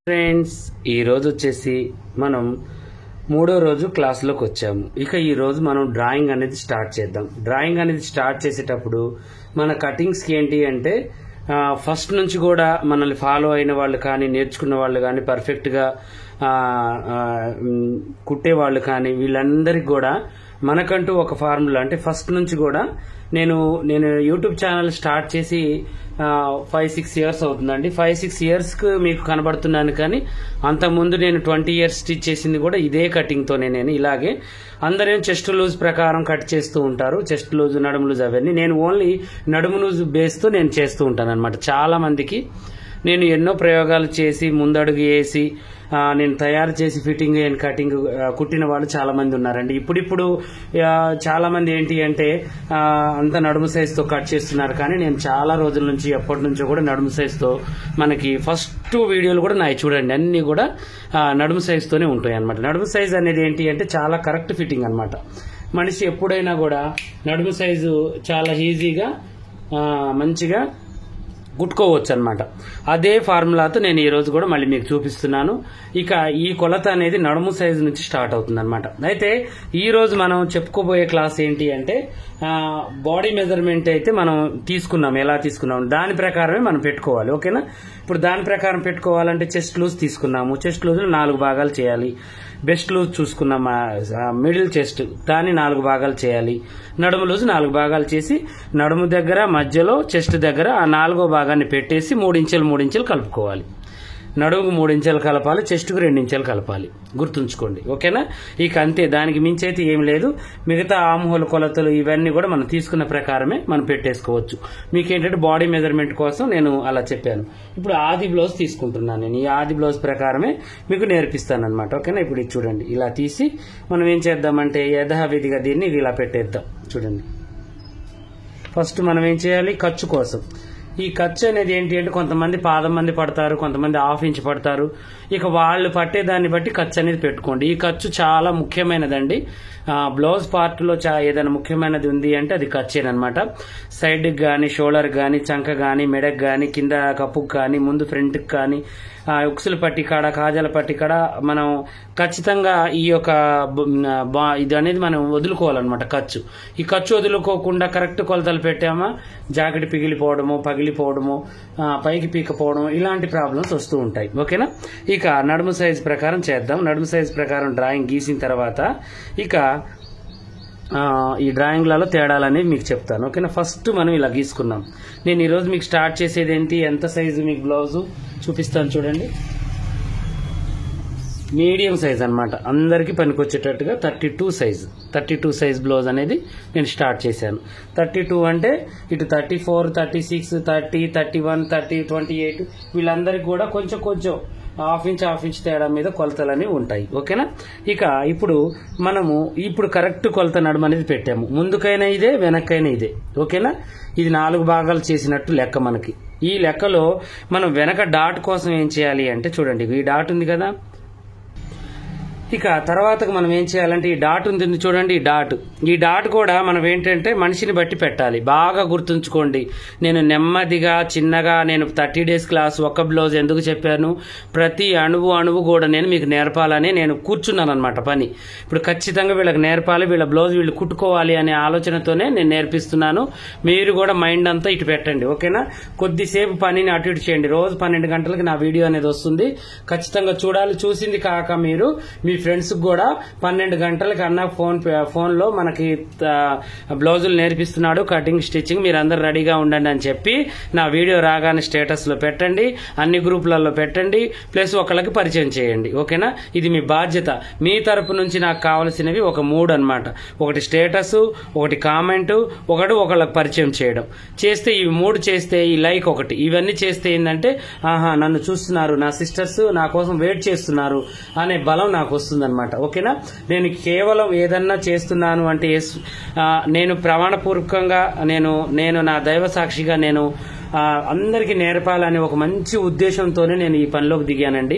Friends ఈ రోజు వచ్చేసి మనం మూడో రోజు క్లాస్లోకి వచ్చాము. ఇక ఈ రోజు మనం డ్రాయింగ్ అనేది స్టార్ట్ చేద్దాం. డ్రాయింగ్ అనేది స్టార్ట్ చేసేటప్పుడు మన కటింగ్స్కి ఏంటి అంటే ఫస్ట్ నుంచి కూడా మనల్ని ఫాలో అయిన వాళ్ళు కానీ నేర్చుకున్న వాళ్ళు కానీ పర్ఫెక్ట్గా కుట్టే వాళ్ళు కానీ వీళ్ళందరికీ కూడా మనకంటూ ఒక ఫార్ములా అంటే ఫస్ట్ నుంచి కూడా నేను యూట్యూబ్ ఛానల్ స్టార్ట్ చేసి 5-6 ఇయర్స్ అవుతుందండి. 5-6 ఇయర్స్కి మీకు కనబడుతున్నాను, కానీ అంతకుముందు నేను 20 ఇయర్స్ స్టిచ్ చేసింది కూడా ఇదే కటింగ్తోనే. నేను ఇలాగే అందరేం చెస్ట్ లూజ్ ప్రకారం కట్ చేస్తూ ఉంటారు, చెస్ట్ లూజ్ నడుము లూజ్ అవన్నీ. నేను ఓన్లీ నడుము లూజ్ బేస్తో నేను చేస్తూ ఉంటాను అనమాట. చాలా మందికి నేను ఎన్నో ప్రయోగాలు చేసి ముందడుగు వేసి నేను తయారు చేసి ఫిట్టింగ్ అండ్ కటింగ్ కుట్టిన వాళ్ళు చాలా మంది ఉన్నారండి. ఇప్పుడు చాలా మంది ఏంటి అంటే అంత నడుము సైజుతో కట్ చేస్తున్నారు, కానీ నేను చాలా రోజుల నుంచి ఎప్పటి నుంచో కూడా నడుము సైజుతో మనకి ఫస్ట్ వీడియోలు కూడా నాయి చూడండి, అన్ని కూడా నడుము సైజుతోనే ఉంటాయి అనమాట. నడుము సైజు అనేది ఏంటి అంటే చాలా కరెక్ట్ ఫిట్టింగ్ అనమాట. మనిషి ఎప్పుడైనా కూడా నడుము సైజు చాలా ఈజీగా మంచిగా కుట్టుకోవచ్చు అనమాట. అదే ఫార్ములాతో నేను ఈ రోజు కూడా మళ్ళీ మీకు చూపిస్తున్నాను. ఇక ఈ కొలత అనేది నడుము సైజు నుంచి స్టార్ట్ అవుతుంది అనమాట. అయితే ఈ రోజు మనం చెప్పుకోబోయే క్లాస్ ఏంటి అంటే బాడీ మెజర్మెంట్ అయితే మనం తీసుకున్నాం, ఎలా తీసుకున్నాం దాని ప్రకారమే మనం పెట్టుకోవాలి. ఓకేనా? ఇప్పుడు దాని ప్రకారం పెట్టుకోవాలంటే చెస్ట్ లూజ్ తీసుకున్నాము, చెస్ట్ లూజ్ 4 భాగాలు చేయాలి. బెస్ట్ లూజ్ చూసుకున్నాం, మిడిల్ చెస్ట్ దాన్ని 4 భాగాలు చేయాలి. నడుము లూజ్ 4 భాగాలు చేసి నడుము దగ్గర మధ్యలో చెస్ట్ దగ్గర ఆ 4వ భాగాన్ని పెట్టేసి 3 ఇంచులు కలుపుకోవాలి. నడుముకు 3 ఇంచులు కలపాలి, చెస్ట్కు 2 ఇంచులు కలపాలి. గుర్తుంచుకోండి, ఓకేనా? ఇక అంతే, దానికి మించి అయితే ఏం లేదు. మిగతా ఆమ్హోల్ కొలతలు ఇవన్నీ కూడా మనం తీసుకున్న ప్రకారమే మనం పెట్టేసుకోవచ్చు. మీకేంటంటే బాడీ మెజర్మెంట్ కోసం నేను అలా చెప్పాను. ఇప్పుడు ఆది బ్లౌజ్ తీసుకుంటున్నాను నేను. ఈ ఆది బ్లౌజ్ ప్రకారమే మీకు నేర్పిస్తాను అనమాట. ఓకేనా? ఇప్పుడు ఇది చూడండి, ఇలా తీసి మనం ఏం చేద్దామంటే యథావిధిగా దీన్ని ఇలా పెట్టేద్దాం. చూడండి, ఫస్ట్ మనం ఏం చేయాలి, ఖర్చు కోసం. ఈ ఖర్చు అనేది ఏంటి అంటే కొంతమంది పాదం మంది పడతారు, కొంతమంది 1/2 ఇంచ్ పడతారు. ఇక వాళ్ళు పట్టేదాన్ని బట్టి ఖర్చు అనేది పెట్టుకోండి. ఈ ఖర్చు చాలా ముఖ్యమైనదండి. బ్లౌజ్ పార్ట్లో ఏదైనా ముఖ్యమైనది ఉంది అంటే అది ఖర్చేనమాట. సైడ్కి కానీ, షోల్డర్కి కానీ, చంక కానీ, మెడకు కానీ, కింద కప్పుకు కానీ, ముందు ఫ్రంట్కి కానీ, ఉక్సుల పట్టి కాడ, కాజాల పట్టి కాడ మనం ఖచ్చితంగా ఈ యొక్క ఇది అనేది మనం వదులుకోవాలన్నమాట. ఖర్చు ఈ ఖర్చు వదులుకోకుండా కరెక్ట్ కొలతలు పెట్టామా జాకెట్ పిగిలిపోవడము, పగిలిపోవడము, పైకి పీకపోవడం ఇలాంటి ప్రాబ్లమ్స్ వస్తూ ఉంటాయి. ఓకేనా? ఇక నడుము సైజ్ ప్రకారం చేద్దాం. నడుము సైజ్ ప్రకారం డ్రాయింగ్ గీసిన తర్వాత ఇక ఈ డ్రాయింగ్లలో తేడాలనేవి మీకు చెప్తాను. ఓకేనా? ఫస్ట్ మనం ఇలా గీసుకున్నాం. నేను ఈరోజు మీకు స్టార్ట్ చేసేది ఏంటి, ఎంత సైజు మీకు బ్లౌజు చూపిస్తాను చూడండి. మీడియం సైజ్ అనమాట, అందరికీ పనికొచ్చేటట్టుగా 32 సైజ్ బ్లౌజ్ అనేది నేను స్టార్ట్ చేశాను. 32 అంటే ఇటు 34, 36, 30, 31, 30, 28 వీళ్ళందరికీ కూడా కొంచెం 1/2 ఇంచ్ తేడా మీద కొలతలన్నీ ఉంటాయి. ఓకేనా? ఇక మనము కరెక్ట్ కొలత నడుము అనేది పెట్టాము. ముందుకైనా ఇదే, వెనక్కైనా ఇదే. ఓకేనా? ఇది 4 భాగాలు చేసినట్టు లెక్క మనకి. ఈ లెక్కలో మనం వెనక డాట్ కోసం ఏం చేయాలి అంటే చూడండి, ఈ డాట్ ఉంది కదా. ఇక తర్వాత మనం ఏం చేయాలంటే ఈ డాట్ ఉంటుంది చూడండి, ఈ డాట్ కూడా మనం ఏంటంటే మనిషిని బట్టి పెట్టాలి. బాగా గుర్తుంచుకోండి. నేను నెమ్మదిగా చిన్నగా 30 డేస్ క్లాస్ ఒక బ్లౌజ్ ఎందుకు చెప్పాను, ప్రతి అణువు కూడా నేను మీకు నేర్పాలని నేను కూర్చున్నాను అనమాట పని. ఇప్పుడు ఖచ్చితంగా వీళ్ళకి నేర్పాలి, వీళ్ళ బ్లౌజ్ వీళ్ళు కుట్టుకోవాలి అనే ఆలోచనతోనే నేను నేర్పిస్తున్నాను. మీరు కూడా మైండ్ అంతా ఇటు పెట్టండి. ఓకేనా? కొద్దిసేపు పనిని అటు ఇటు చేయండి. రోజు 12 గంటలకి నా వీడియో అనేది వస్తుంది, ఖచ్చితంగా చూడాలి. చూసింది కాక మీరు మీ ఫ్రెండ్స్ కూడా 12 గంటలకి అన్న ఫోన్లో మనకి బ్లౌజులు నేర్పిస్తున్నాడు, కటింగ్ స్టిచ్చింగ్, మీరు అందరు రెడీగా ఉండండి అని చెప్పి నా వీడియో రాగానే స్టేటస్లో పెట్టండి, అన్ని గ్రూపులలో పెట్టండి, ప్లస్ ఒకళ్ళకి పరిచయం చేయండి. ఓకేనా? ఇది మీ బాధ్యత. మీ తరపు నుంచి నాకు కావాల్సినవి ఒక 3 అనమాట. ఒకటి స్టేటస్, ఒకటి కామెంట్, ఒకళ్ళకి పరిచయం చేయడం. చేస్తే ఇవి 3 చేస్తే ఈ లైక్ ఒకటి, ఇవన్నీ చేస్తే ఏంటంటే నన్ను చూస్తున్నారు, నా సిస్టర్స్ నా కోసం వెయిట్ చేస్తున్నారు అనే బలం నాకు వస్తుందన్నమాట. ఓకేనా? నేను కేవలం ఏదన్నా చేస్తున్నాను అంటే నేను ప్రమాణపూర్వకంగా నేను నా దైవ సాక్షిగా నేను అందరికీ నేర్పాలనే ఒక మంచి ఉద్దేశంతోనే నేను ఈ పనిలోకి దిగానండి.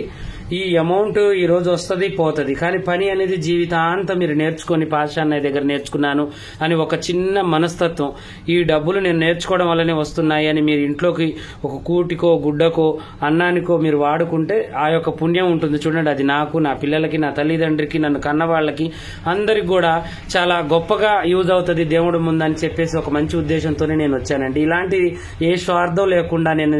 ఈ అమౌంట్ ఈ రోజు వస్తుంది పోతుంది, కానీ పని అనేది జీవితాంతం మీరు నేర్చుకొని పాషా అన్నయ్య దగ్గర నేర్చుకున్నాను అని ఒక చిన్న మనస్తత్వం, ఈ డబ్బులు నేను నేర్చుకోవడం వల్లనే వస్తున్నాయి అని మీరు ఇంట్లోకి ఒక కూటికో గుడ్డకో అన్నానికో మీరు వాడుకుంటే ఆ యొక్క పుణ్యం ఉంటుంది చూడండి. అది నాకు, నా పిల్లలకి, నా తల్లిదండ్రికి, నన్ను కన్న వాళ్ళకి అందరికి కూడా చాలా గొప్పగా యూజ్ అవుతుంది దేవుడు ముందని చెప్పేసి ఒక మంచి ఉద్దేశంతోనే నేను వచ్చానండి. ఇలాంటి ఏ స్వార్థం లేకుండా నేను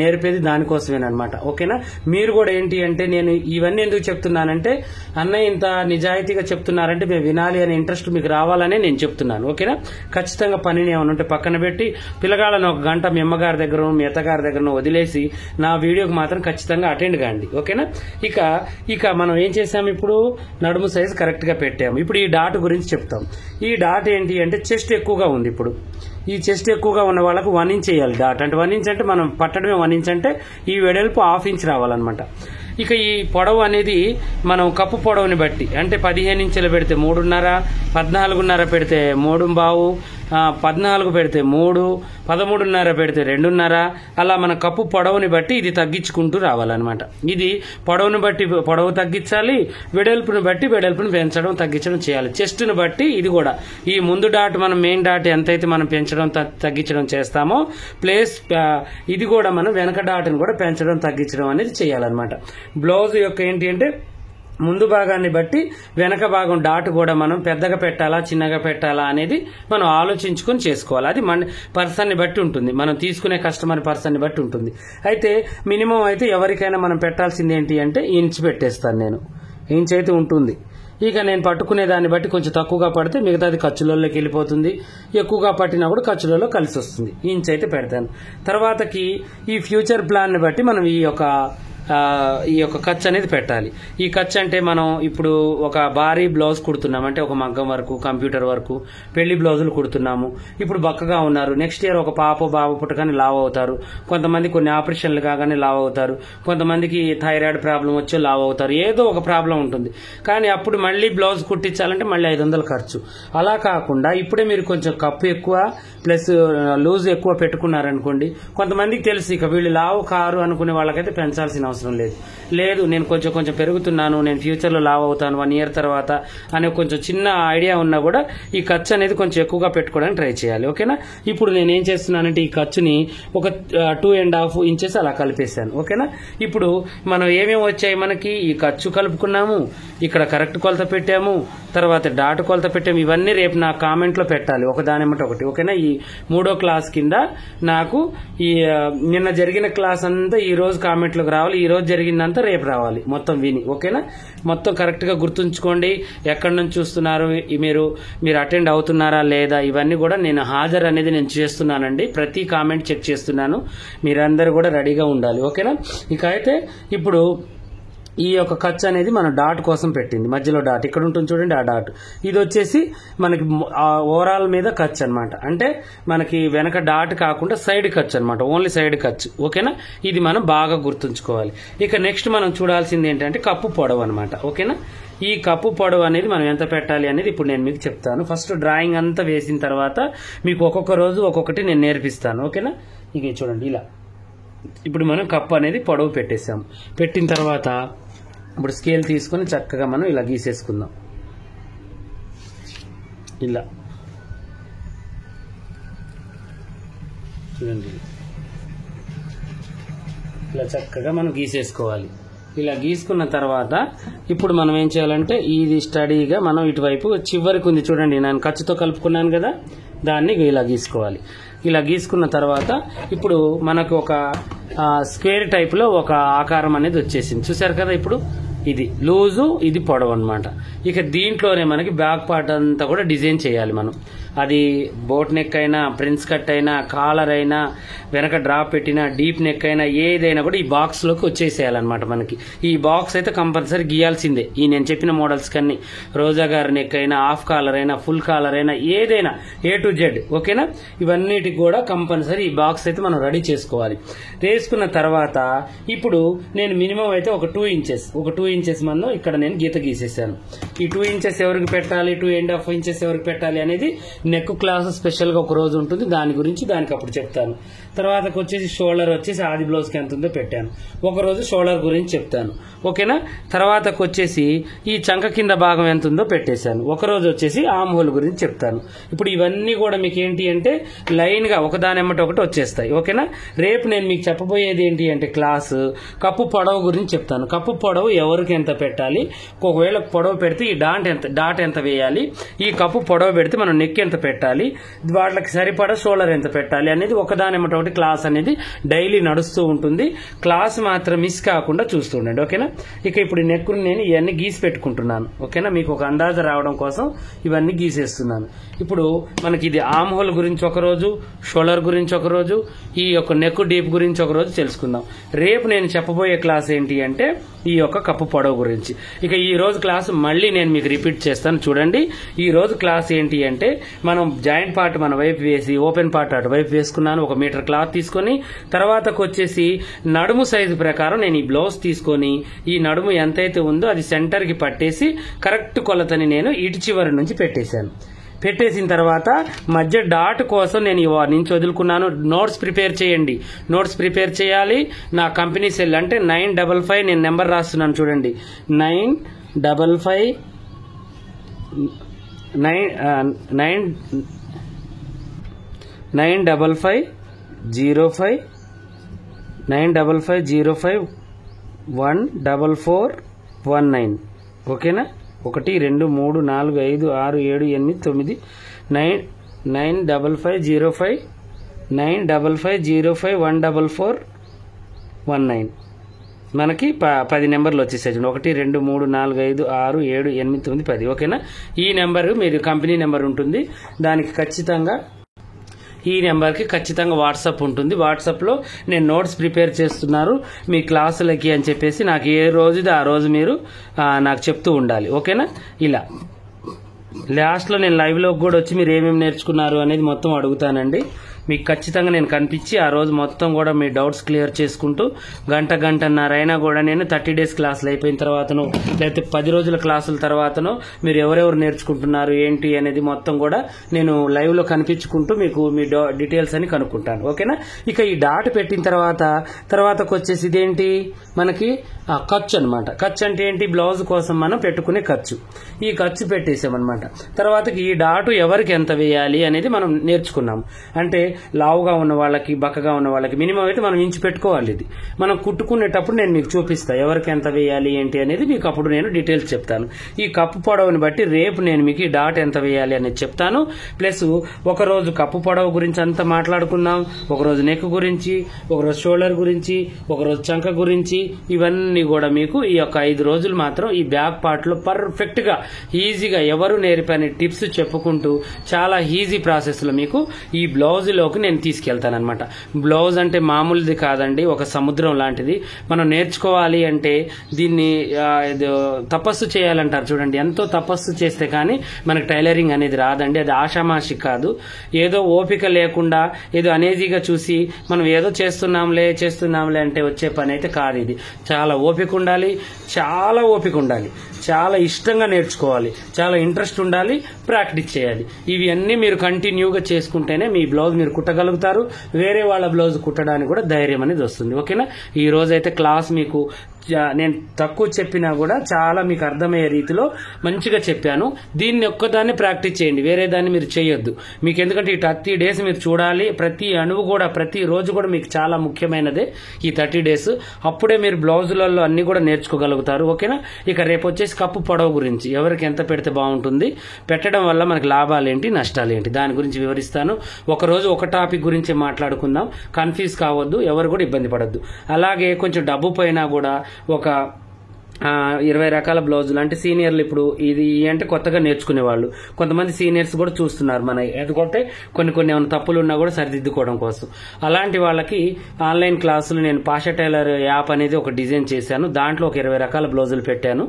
నేర్పేది దానికోసమేనమాట. ఓకేనా? మీరు కూడా ఏంటి అంటే, నేను ఇవన్నీ ఎందుకు చెప్తున్నానంటే అన్నయ్య ఇంత నిజాయితీగా చెప్తున్నారంటే మేము వినాలి అనే ఇంట్రెస్ట్ మీకు రావాలనే నేను చెప్తున్నాను. ఓకేనా? ఖచ్చితంగా పనిని ఏమైనా ఉంటే పక్కన పెట్టి పిల్లగాళ్ళని ఒక గంట మీ అమ్మగారి దగ్గర మీ అత్తగారి దగ్గర వదిలేసి నా వీడియోకి మాత్రం ఖచ్చితంగా అటెండ్ కాండి. ఓకేనా? ఇక మనం ఏం చేసాము, ఇప్పుడు నడుము సైజు కరెక్ట్ గా పెట్టాము. ఇప్పుడు ఈ డాట్ గురించి చెప్తాం. ఈ డాట్ ఏంటి అంటే చెస్ట్ ఎక్కువగా ఉంది. ఇప్పుడు ఈ చెస్ట్ ఎక్కువగా ఉన్న వాళ్ళకు 1 ఇంచ్ వేయాలి డాట్. అంటే 1 ఇంచ్ అంటే మనం పట్టడమే 1 ఇంచ్ అంటే ఈ వెడల్పు 1/2 ఇంచ్ రావాలన్నమాట. ఇక ఈ పొడవు అనేది మనం కప్పు పొడవుని బట్టి, అంటే 15 ఇంచులు పెడితే 3.5, 14.5 పెడితే 3.5, 14 పెడితే 3, 13.5 పెడితే 2.5, అలా మన కప్పు పొడవుని బట్టి ఇది తగ్గించుకుంటూ రావాలన్నమాట. ఇది పొడవుని బట్టి పొడవు తగ్గించాలి, వెడల్పుని బట్టి వెడల్పుని పెంచడం తగ్గించడం చేయాలి. చెస్ట్ని బట్టి ఇది కూడా ఈ ముందు డాట్ మనం మెయిన్ డాట్ ఎంతైతే మనం పెంచడం తగ్గించడం చేస్తామో ప్లేస్ ఇది కూడా మనం వెనక డాట్ని కూడా పెంచడం తగ్గించడం అనేది చేయాలన్నమాట. బ్లౌజ్ యొక్క ఏంటి అంటే ముందు భాగాన్ని బట్టి వెనక భాగం డాట్ కూడా మనం పెద్దగా పెట్టాలా చిన్నగా పెట్టాలా అనేది మనం ఆలోచించుకొని చేసుకోవాలి. అది మన పర్సన్ని బట్టి ఉంటుంది, మనం తీసుకునే కస్టమర్ పర్సన్ని బట్టి ఉంటుంది. అయితే మినిమం అయితే ఎవరికైనా మనం పెట్టాల్సింది ఏంటి అంటే ఇంచ్ పెట్టేస్తాను నేను. ఇంచ్ అయితే ఉంటుంది. ఇక నేను పట్టుకునే దాన్ని బట్టి కొంచెం తక్కువగా పడితే మిగతాది ఖర్చులలోకి వెళ్ళిపోతుంది, ఎక్కువగా పట్టినప్పుడు ఖర్చులలో కలిసి వస్తుంది. ఇంచ్ అయితే పెడతాను. తర్వాతకి ఈ ఫ్యూచర్ ప్లాన్ని బట్టి మనం ఈ యొక్క ఖర్చు అనేది పెట్టాలి. ఈ ఖర్చు అంటే మనం ఇప్పుడు ఒక భారీ బ్లౌజ్ కుడుతున్నాం అంటే ఒక మగ్గం వరకు, కంప్యూటర్ వరకు, పెళ్లి బ్లౌజులు కుడుతున్నాము. ఇప్పుడు బక్కగా ఉన్నారు, నెక్స్ట్ ఇయర్ ఒక పాప బాబు పుట్టగానే లావ్ అవుతారు, కొంతమంది కొన్ని ఆపరేషన్లు కాగానే లావ్ అవుతారు, కొంతమందికి థైరాయిడ్ ప్రాబ్లం వచ్చి లావ్ అవుతారు, ఏదో ఒక ప్రాబ్లం ఉంటుంది. కానీ అప్పుడు మళ్ళీ బ్లౌజ్ కుట్టించాలంటే మళ్ళీ 500 ఖర్చు. అలా కాకుండా ఇప్పుడే మీరు కొంచెం కప్పు ఎక్కువ ప్లస్ లూజ్ ఎక్కువ పెట్టుకున్నారనుకోండి, కొంతమందికి తెలుసు ఇక వీళ్ళు లావు కారు అనుకునే వాళ్ళకైతే పెంచాల్సిన అవసరం లేదు, నేను కొంచెం పెరుగుతున్నాను, నేను ఫ్యూచర్ లో లావ్ అవుతాను 1 ఇయర్ తర్వాత అనే కొంచెం చిన్న ఐడియా ఉన్నా కూడా ఈ ఖర్చు అనేది కొంచెం ఎక్కువగా పెట్టుకోవడానికి ట్రై చేయాలి. ఓకేనా? ఇప్పుడు నేను ఏం చేస్తున్నానంటే ఈ ఖర్చుని ఒక 2.5 ఇంచెస్ అలా కలిపేశాను. ఓకేనా? ఇప్పుడు మనం ఏమేమి వచ్చాయి మనకి, ఈ ఖర్చు కలుపుకున్నాము, ఇక్కడ కరెక్ట్ కొలత పెట్టాము, తర్వాత డాట్ కొలత పెట్టాము. ఇవన్నీ రేపు నా కామెంట్ లో పెట్టాలి ఒకదానిమ్మట ఒకటి. ఓకేనా? ఈ 3వ క్లాస్ కింద నాకు ఈ నిన్న జరిగిన క్లాస్ అంతా ఈ రోజు కామెంట్ లోకి రావాలి, ఈ రోజు జరిగిందంతా రేపు రావాలి మొత్తం విని. ఓకేనా? మొత్తం కరెక్ట్ గా గుర్తుంచుకోండి. ఎక్కడి నుంచి చూస్తున్నారు, మీరు అటెండ్ అవుతున్నారా లేదా, ఇవన్నీ కూడా నేను హాజరు అనేది నేను చేస్తున్నానండి. ప్రతి కామెంట్ చెక్ చేస్తున్నాను, మీరందరూ కూడా రెడీగా ఉండాలి. ఓకేనా? ఇక అయితే ఇప్పుడు ఈ యొక్క ఖర్చు అనేది మనం డాట్ కోసం పెట్టింది, మధ్యలో డాట్ ఇక్కడ ఉంటుంది చూడండి, ఆ డాట్ ఇది వచ్చేసి మనకి ఓవరాల్ మీద ఖర్చు అనమాట. అంటే మనకి వెనక డాట్ కాకుండా సైడ్ ఖర్చు అనమాట, ఓన్లీ సైడ్ ఖర్చు. ఓకేనా? ఇది మనం బాగా గుర్తుంచుకోవాలి. ఇక నెక్స్ట్ మనం చూడాల్సింది ఏంటంటే కప్పు పొడవు అనమాట. ఓకేనా? ఈ కప్పు పొడవు అనేది మనం ఎంత పెట్టాలి అనేది ఇప్పుడు నేను మీకు చెప్తాను. ఫస్ట్ డ్రాయింగ్ అంతా వేసిన తర్వాత మీకు ఒక్కొక్క రోజు ఒక్కొక్కటి నేను నేర్పిస్తాను. ఓకేనా? ఇక చూడండి ఇలా ఇప్పుడు మనం కప్పు అనేది పొడవు పెట్టేసాం. పెట్టిన తర్వాత ఇప్పుడు స్కేల్ తీసుకొని చక్కగా మనం ఇలా గీసేసుకుందాం. ఇలా చూడండి, ఇలా చక్కగా మనం గీసేసుకోవాలి. ఇలా గీసుకున్న తర్వాత ఇప్పుడు మనం ఏం చేయాలంటే ఇది స్టడీగా మనం ఇటువైపు చివరికి ఉంది చూడండి, నేను ఖర్చుతో కలుపుకున్నాను కదా, దాన్ని ఇలా గీసుకోవాలి. ఇలా గీసుకున్న తర్వాత ఇప్పుడు మనకు ఒక స్క్వేర్ టైప్ లో ఒక ఆకారం అనేది వచ్చేసింది, చూసారు కదా. ఇప్పుడు ఇది లూజు, ఇది పొడవు అనమాట. ఇక దీంట్లోనే మనకి బ్యాక్ పార్ట్ అంతా కూడా డిజైన్ చేయాలి మనం. అది బోట్ నెక్ అయినా, ప్రిన్స్ కట్ అయినా, కాలర్ అయినా, వెనక డ్రాప్ పెట్టినా, డీప్ నెక్ అయినా, ఏదైనా కూడా ఈ బాక్స్ లోకి వచ్చేసేయాలన్నమాట. మనకి ఈ బాక్స్ అయితే కంపల్సరీ గీయాల్సిందే. ఈ నేను చెప్పిన మోడల్స్ కన్నీ, రోజా గారి నెక్ అయినా, హాఫ్ కాలర్ అయినా, ఫుల్ కాలర్ అయినా, ఏదైనా A to Z. ఓకేనా? ఇవన్నిటికి కూడా కంపల్సరీ ఈ బాక్స్ అయితే మనం రెడీ చేసుకోవాలి. వేసుకున్న తర్వాత ఇప్పుడు నేను మినిమం అయితే ఒక 2 ఇంచెస్ మనం ఇక్కడ నేను గీత గీసేసాను. ఈ 2 ఇంచెస్ ఎవరికి పెట్టాలి, 2.5 ఇంచెస్ ఎవరికి పెట్టాలి అనేది నెక్ క్లాస్ స్పెషల్ గా ఒక రోజు ఉంటుంది, దాని గురించి దానికి అప్పుడు చెప్తాను. తర్వాతకు వచ్చేసి షోల్డర్ వచ్చేసి ఆది బ్లౌజ్ కి ఎంత ఉందో పెట్టాను, ఒక రోజు షోల్డర్ గురించి చెప్తాను. ఓకేనా. తర్వాతకు వచ్చేసి ఈ చంక కింద భాగం ఎంత ఉందో పెట్టేశాను, ఒక రోజు వచ్చేసి ఆమ్ హోల్ గురించి చెప్తాను. ఇప్పుడు ఇవన్నీ కూడా మీకు ఏంటి అంటే లైన్ గా ఒకదాని ఎమ్మటి ఒకటి వచ్చేస్తాయి. ఓకేనా. రేపు నేను మీకు చెప్పబోయేది ఏంటి అంటే క్లాస్ కప్పు పొడవు గురించి చెప్తాను. కప్పు పొడవు ఎవరికి ఎంత పెట్టాలి, ఒకవేళ పొడవు పెడితే ఈ డాట్ ఎంత వేయాలి, ఈ కప్పు పొడవు పెడితే మనం నెక్ ఎంత పెట్టాలి, వాటికి సరిపడా షోల్డర్ ఎంత పెట్టాలి అనేది ఒకదాని ఎమ్మటి ఒకటి క్లాస్ అనేది డైలీ నడుస్తూ ఉంటుంది. క్లాస్ మాత్రం మిస్ కాకుండా చూస్తుండండి. ఓకేనా. ఇక ఇప్పుడు నెక్ నేను ఇవన్నీ గీసి పెట్టుకుంటున్నాను. ఓకేనా. మీకు ఒక అందాజ రావడం కోసం ఇవన్నీ గీసేస్తున్నాను. ఇప్పుడు మనకి ఇది ఆమ్ హోల్ గురించి ఒక రోజు, షోల్డర్ గురించి ఒక రోజు, ఈ యొక్క నెక్ డీప్ గురించి ఒక రోజు తెలుసుకుందాం. రేపు నేను చెప్పబోయే క్లాస్ ఏంటి అంటే ఈ యొక్క కప్పు పొడవు గురించి. ఇక ఈ రోజు క్లాస్ మళ్ళీ నేను మీకు రిపీట్ చేస్తాను చూడండి. ఈ రోజు క్లాస్ ఏంటి అంటే మనం జాయింట్ పార్ట్ మన వైపు వేసి ఓపెన్ పార్ట్ అటు వైపు వేసుకున్నాను, 1 మీటర్ క్లాత్ తీసుకొని తర్వాతకు వచ్చేసి నడుము సైజు ప్రకారం నేను ఈ బ్లౌజ్ తీసుకొని ఈ నడుము ఎంతైతే ఉందో అది సెంటర్ కి పట్టేసి కరెక్ట్ కొలతని నేను ఇటు చివరి నుంచి పెట్టేశాను. పెట్టేసిన తర్వాత మధ్య డాట్ కోసం నేను నుంచి వదులుకున్నాను. నోట్స్ ప్రిపేర్ చేయండి, నోట్స్ ప్రిపేర్ చేయాలి. నా కంపెనీ సెల్ అంటే 955 నేను నెంబర్ రాస్తున్నాను చూడండి, 955 05 14419. ఓకేనా. 1 2 3 4 5 6 7 8 9 95505 14419. మనకి 10 నెంబర్లు వచ్చేసాయి. 1 2 3 4 5 6 7 8 9 10. ఓకేనా. ఈ నెంబర్ మీరు కంపెనీ నెంబర్ ఉంటుంది, దానికి ఖచ్చితంగా ఈ నెంబర్కి ఖచ్చితంగా వాట్సాప్ ఉంటుంది. వాట్సాప్లో నేను నోట్స్ ప్రిపేర్ చేస్తున్నారు మీ క్లాసులకి అని చెప్పేసి నాకు ఏ రోజుది ఆ రోజు మీరు నాకు చెప్తూ ఉండాలి. ఓకేనా. ఇలా లాస్ట్లో నేను లైవ్లో కూడా వచ్చి మీరు ఏమేమి నేర్చుకున్నారు అనేది మొత్తం అడుగుతానండి. మీకు ఖచ్చితంగా నేను కనిపించి ఆ రోజు మొత్తం కూడా మీ డౌట్స్ క్లియర్ చేసుకుంటూ గంటన్నర అయినా కూడా నేను 30 డేస్ క్లాసులు అయిపోయిన తర్వాతనో లేకపోతే 10 రోజుల క్లాసుల తర్వాతనో మీరు ఎవరెవరు నేర్చుకుంటున్నారు ఏంటి అనేది మొత్తం కూడా నేను లైవ్ లో కనిపించుకుంటూ మీకు మీ డీటెయిల్స్ అని కనుక్కుంటాను. ఓకేనా. ఇక ఈ డాట్ పెట్టిన తర్వాతకు వచ్చేసి ఇదేంటి మనకి ఖర్చు అనమాట. ఖర్చు అంటే ఏంటి, బ్లౌజ్ కోసం మనం పెట్టుకునే ఖర్చు. ఈ ఖర్చు పెట్టేసామన్నమాట. తర్వాతకి ఈ డాటు ఎవరికి ఎంత వేయాలి అనేది మనం నేర్చుకున్నాం. అంటే లావుగా ఉన్న వాళ్ళకి బక్కగా ఉన్న వాళ్ళకి మినిమం అయితే మనం ఇంచు పెట్టుకోవాలి. ఇది మనం కుట్టుకునేటప్పుడు నేను మీకు చూపిస్తా ఎవరికి ఎంత వేయాలి ఏంటి అనేది మీకు అప్పుడు నేను డీటెయిల్స్ చెప్తాను. ఈ కప్పు పొడవుని బట్టి రేపు నేను మీకు ఈ డాట్ ఎంత వేయాలి అనేది చెప్తాను. ప్లస్ ఒకరోజు కప్పు పొడవు గురించి అంతా మాట్లాడుకుందాం, ఒకరోజు నెక్ గురించి, ఒకరోజు షోల్డర్ గురించి, ఒకరోజు చంక గురించి, ఇవన్నీ కూడా మీకు ఈ యొక్క 5 రోజులు మాత్రం ఈ బ్యాక్ పార్ట్ లో పర్ఫెక్ట్ గా ఈజీగా ఎవరు నేర్పని టిప్స్ చెప్పుకుంటూ చాలా ఈజీ ప్రాసెస్ లో మీకు ఈ బ్లౌజ్ లోకి నేను తీసుకెళ్తానన్నమాట. బ్లౌజ్ అంటే మామూలుది కాదండి, ఒక సముద్రం లాంటిది. మనం నేర్చుకోవాలి అంటే దీన్ని తపస్సు చేయాలంటారు చూడండి, ఎంతో తపస్సు చేస్తే కానీ మనకు టైలరింగ్ అనేది రాదండి. అది ఆషామాషి కాదు. ఏదో ఓపిక లేకుండా ఏదో అనేజీగా చూసి మనం ఏదో చేస్తున్నాంలే అంటే వచ్చే పని అయితే కాదు. ఇది చాలా ఓపిక ఉండాలి, చాలా ఓపిక ఉండాలి, చాలా ఇష్టంగా నేర్చుకోవాలి, చాలా ఇంట్రెస్ట్ ఉండాలి, ప్రాక్టీస్ చేయాలి. ఇవి అన్నీ మీరు కంటిన్యూగా చేసుకుంటేనే మీ బ్లౌజ్ మీరు కుట్టగలుగుతారు. వేరే వాళ్ళ బ్లౌజ్ కుట్టడానికి కూడా ధైర్యం అనేది వస్తుంది. ఓకేనా. ఈ రోజైతే క్లాస్ మీకు నేను తక్కువ చెప్పినా కూడా చాలా మీకు అర్థమయ్యే రీతిలో మంచిగా చెప్పాను. దీన్ని ఒక్కదాన్ని ప్రాక్టీస్ చేయండి, వేరే దాన్ని మీరు చేయొద్దు. మీకు ఎందుకంటే ఈ 30 డేస్ మీరు చూడాలి. ప్రతి అణువు కూడా ప్రతి రోజు కూడా మీకు చాలా ముఖ్యమైనదే ఈ 30 డేస్. అప్పుడే మీరు బ్లౌజులలో అన్ని కూడా నేర్చుకోగలుగుతారు. ఓకేనా. ఇక రేపు వచ్చేసి కప్పు పొడవు గురించి ఎవరికి ఎంత పెడితే బాగుంటుంది, పెట్టడం వల్ల మనకి లాభాలేంటి నష్టాలేంటి దాని గురించి వివరిస్తాను. ఒకరోజు ఒక టాపిక్ గురించి మాట్లాడుకుందాం. కన్ఫ్యూజ్ కావద్దు, ఎవరు కూడా ఇబ్బంది పడద్దు. అలాగే కొంచెం డబ్బు పైన కూడా ఒక 20 రకాల బ్లౌజులు అంటే సీనియర్లు ఇప్పుడు ఇది అంటే కొత్తగా నేర్చుకునే వాళ్ళు కొంతమంది సీనియర్స్ కూడా చూస్తున్నారు మన. ఎందుకంటే కొన్ని ఏమైనా తప్పులు ఉన్నా కూడా సరిదిద్దుకోవడం కోసం అలాంటి వాళ్ళకి ఆన్లైన్ క్లాసులు నేను పాషా టైలర్ యాప్ అనేది ఒక డిజైన్ చేశాను. దాంట్లో ఒక 20 రకాల బ్లౌజులు పెట్టాను.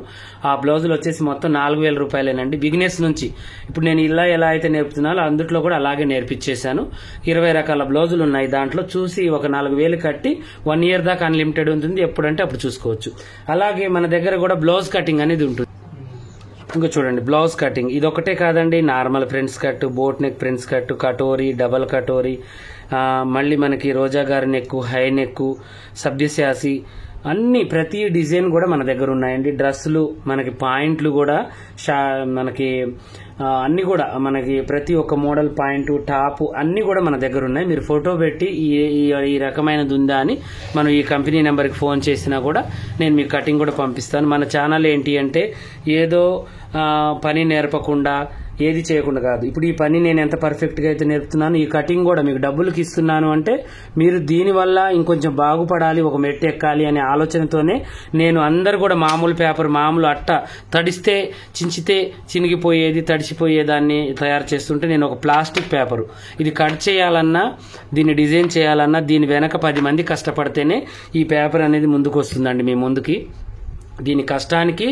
ఆ బ్లౌజులు వచ్చేసి మొత్తం 4000 రూపాయలేనండి. బిగినెస్ నుంచి ఇప్పుడు నేను ఎలా అయితే నేర్పుతున్నానో అందుట్లో కూడా అలాగే నేర్పించేశాను. 20 రకాల బ్లౌజులు ఉన్నాయి. దాంట్లో చూసి ఒక 4000 కట్టి 1 ఇయర్ దాకా అన్లిమిటెడ్ ఉంటుంది, ఎప్పుడంటే అప్పుడు చూసుకోవచ్చు. అలాగే మన దగ్గర కూడా బ్లౌజ్ కటింగ్ అనేది ఉంటుంది. ఇంకా చూడండి బ్లౌజ్ కటింగ్ ఇది ఒకటే కాదండి, normal friends cut, boat neck friends cut, katori, double katori, మళ్ళీ మనకి రోజా గారి నెక్, హై నెక్, సబ్దిశాసి అన్ని ప్రతి డిజైన్ కూడా మన దగ్గర ఉన్నాయండి. డ్రెస్సులు మనకి పాయింట్లు కూడా మనకి అన్ని కూడా మనకి ప్రతి ఒక్క మోడల్ పాయింట్, టాప్ అన్ని కూడా మన దగ్గర ఉన్నాయి. మీరు ఫోటో పెట్టి ఈ రకమైనది ఉందా అని మనం ఈ కంపెనీ నెంబర్కి ఫోన్ చేసినా కూడా నేను మీకు కటింగ్ కూడా పంపిస్తాను. మన ఛానల్ ఏంటి అంటే ఏదో పని నేర్పకుండా ఏది చేయకుండా కాదు. ఇప్పుడు ఈ పని నేను ఎంత పర్ఫెక్ట్గా అయితే నేర్పుతున్నాను, ఈ కటింగ్ కూడా మీకు డబ్బులకి ఇస్తున్నాను అంటే మీరు దీనివల్ల ఇంకొంచెం బాగుపడాలి, ఒక మెట్టు ఎక్కాలి అనే ఆలోచనతోనే నేను అందరు కూడా మామూలు పేపర్, మామూలు అట్ట తడిస్తే చించితే చినిగిపోయేది, తడిసిపోయేదాన్ని తయారు చేస్తుంటే నేను ఒక ప్లాస్టిక్ పేపరు ఇది కట్ చేయాలన్నా, దీన్ని డిజైన్ చేయాలన్నా దీని వెనక 10 మంది కష్టపడితేనే ఈ పేపర్ అనేది ముందుకు వస్తుందండి మీ ముందుకి. దీని కష్టానికి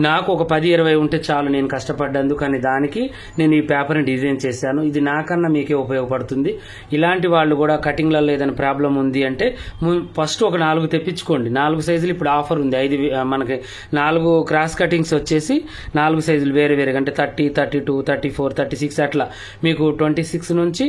నాకు ఒక 10-20 ఉంటే చాలు నేను కష్టపడ్డందుకు, కానీ దానికి నేను ఈ పేపర్ని డిజైన్ చేశాను. ఇది నాకన్నా మీకే ఉపయోగపడుతుంది. ఇలాంటి వాళ్ళు కూడా కటింగ్లలో ఏదైనా ప్రాబ్లం ఉంది అంటే ఫస్ట్ ఒక 4 తెప్పించుకోండి. 4 సైజులు ఇప్పుడు ఆఫర్ ఉంది. మనకి 4 క్రాస్ కటింగ్స్ వచ్చేసి 4 సైజులు వేరే వేరేగా అంటే 30, 32, 34, 36 అట్లా మీకు 26 నుంచి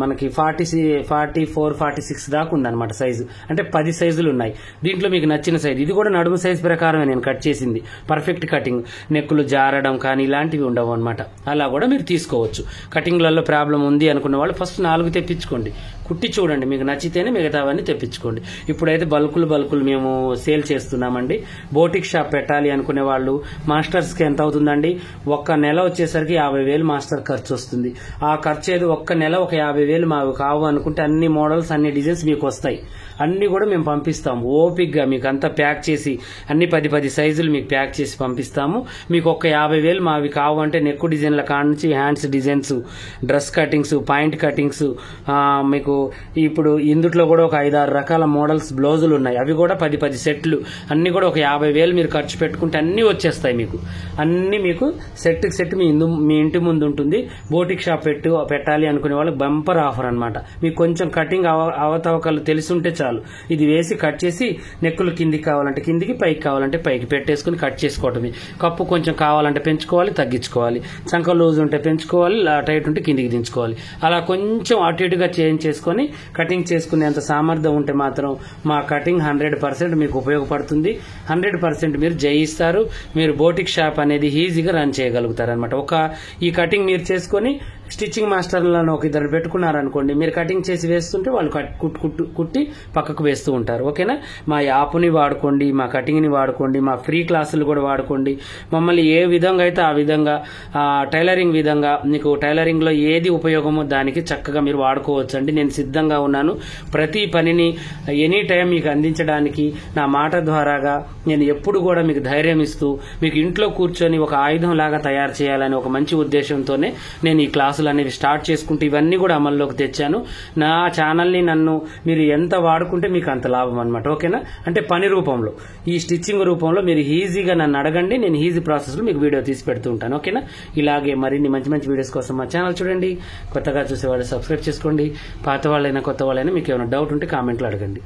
మనకి 44, 46 దాకా ఉందన్నమాట సైజు. అంటే 10 సైజులు ఉన్నాయి. దీంట్లో మీకు నచ్చిన సైజు ఇది కూడా నడుము సైజ్ ప్రకారమే నేను కట్ చేసింది. పర్ఫెక్ట్ కటింగ్, నెక్కులు జారడం కానీ ఇలాంటివి ఉండవు అనమాట. అలా కూడా మీరు తీసుకోవచ్చు. కటింగ్లలో ప్రాబ్లం ఉంది అనుకున్న వాళ్ళు ఫస్ట్ 4 తెప్పించుకోండి, కుట్టి చూడండి, మీకు నచ్చితేనే మిగతావన్నీ తెప్పించుకోండి. ఇప్పుడైతే బల్కులు మేము సేల్ చేస్తున్నామండి. బోటిక్ షాప్ పెట్టాలి అనుకునే వాళ్ళు మాస్టర్స్కి ఎంత అవుతుందండి, ఒక్క నెల వచ్చేసరికి 50,000 మాస్టర్ ఖర్చు వస్తుంది. ఆ ఖర్చు ఏదో ఒక్క నెల ఒక 50,000 మాకు కావు అనుకుంటే అన్ని మోడల్స్, అన్ని డిజైన్స్ మీకు వస్తాయి. అన్ని కూడా మేము పంపిస్తాం ఓపిక్గా, మీకు అంతా ప్యాక్ చేసి అన్ని 10 సైజులు మీకు ప్యాక్ చేసి పంపిస్తాము. మీకు ఒక 50,000 మావి కావు అంటే నెక్ డిజైన్ల కాడ నుంచి hands designs, dress cuttings, point cuttings, మీకు ఇప్పుడు ఇందుట్లో కూడా ఒక 5-6 రకాల మోడల్స్ బ్లౌజులు ఉన్నాయి. అవి కూడా 10 సెట్లు, అన్ని కూడా ఒక 50,000 మీరు ఖర్చు పెట్టుకుంటే అన్ని వచ్చేస్తాయి మీకు. అన్ని మీకు సెట్కి సెట్ మీ ఇంటి ముందు ఉంటుంది. బోటిక్ షాప్ పెట్టాలి అనుకునే వాళ్ళకి బంపర్ ఆఫర్ అనమాట. మీకు కొంచెం కటింగ్ అవతవకలు తెలుసుంటే చాలు, ఇది వేసి కట్ చేసి నెక్కులు కిందికి కావాలంటే కిందికి, పైకి కావాలంటే పైకి పెట్టేసుకుని కట్ చేసుకోవటమే. కప్పు కొంచెం కావాలంటే పెంచుకోవాలి, తగ్గించుకోవాలి. చంక లూజ్ ఉంటే పెంచుకోవాలి, టైట్ ఉంటే కిందికి దించుకోవాలి. అలా కొంచెం అటు ఇటుగా చేంజ్ చేసుకొని కటింగ్ చేసుకునేంత సామర్థ్యం ఉంటే మాత్రం మా కటింగ్ 100% మీకు ఉపయోగపడుతుంది. 100% మీరు జయిస్తారు. మీరు బోటిక్ షాప్ అనేది ఈజీగా రన్ చేయగలుగుతారు అనమాట. ఈ కటింగ్ మీరు చేసుకొని స్టిచ్చింగ్ మాస్టర్లను ఒక 2 పెట్టుకున్నారనుకోండి, మీరు కటింగ్ చేసి వేస్తుంటే వాళ్ళు కుట్టి పక్కకు వేస్తూ ఉంటారు. ఓకేనా? మా యాప్ని వాడుకోండి, మా కటింగ్ని వాడుకోండి, మా ఫ్రీ క్లాసులు కూడా వాడుకోండి. మమ్మల్ని ఏ విధంగా అయితే ఆ విధంగా టైలరింగ్ విధంగా మీకు టైలరింగ్లో ఏది ఉపయోగమో దానికి చక్కగా మీరు వాడుకోవచ్చు అండి. నేను సిద్ధంగా ఉన్నాను ప్రతి పనిని ఎనీ టైం మీకు అందించడానికి. నా మాట ద్వారాగా నేను ఎప్పుడు కూడా మీకు ధైర్యం ఇస్తూ మీకు ఇంట్లో కూర్చొని ఒక ఆయుధం లాగా తయారు చేయాలని ఒక మంచి ఉద్దేశంతోనే నేను ఈ క్లాసులు అనేవి స్టార్ట్ చేసుకుంటూ ఇవన్నీ కూడా అమల్లోకి తెచ్చాను. నా ఛానల్ని నన్ను మీరు ఎంత వాడుకుంటే మీకు అంత లాభం అనమాట. ఓకేనా? అంటే పని రూపంలో, ఈ స్టిచ్చింగ్ రూపంలో మీరు ఈజీగా నన్ను అడగండి, నేను ఈజీ ప్రాసెస్లో మీకు వీడియో తీసి పెడుతూ ఉంటాను. ఓకేనా? ఇలాగే మరిన్ని మంచి వీడియోస్ కోసం మా ఛానల్ చూడండి. కొత్తగా చూసేవాళ్ళు సబ్స్క్రైబ్ చేసుకోండి. పాత వాళ్ళైనా కొత్త వాళ్ళైనా మీకు ఏమైనా డౌట్ ఉంటే కామెంట్లో అడగండి.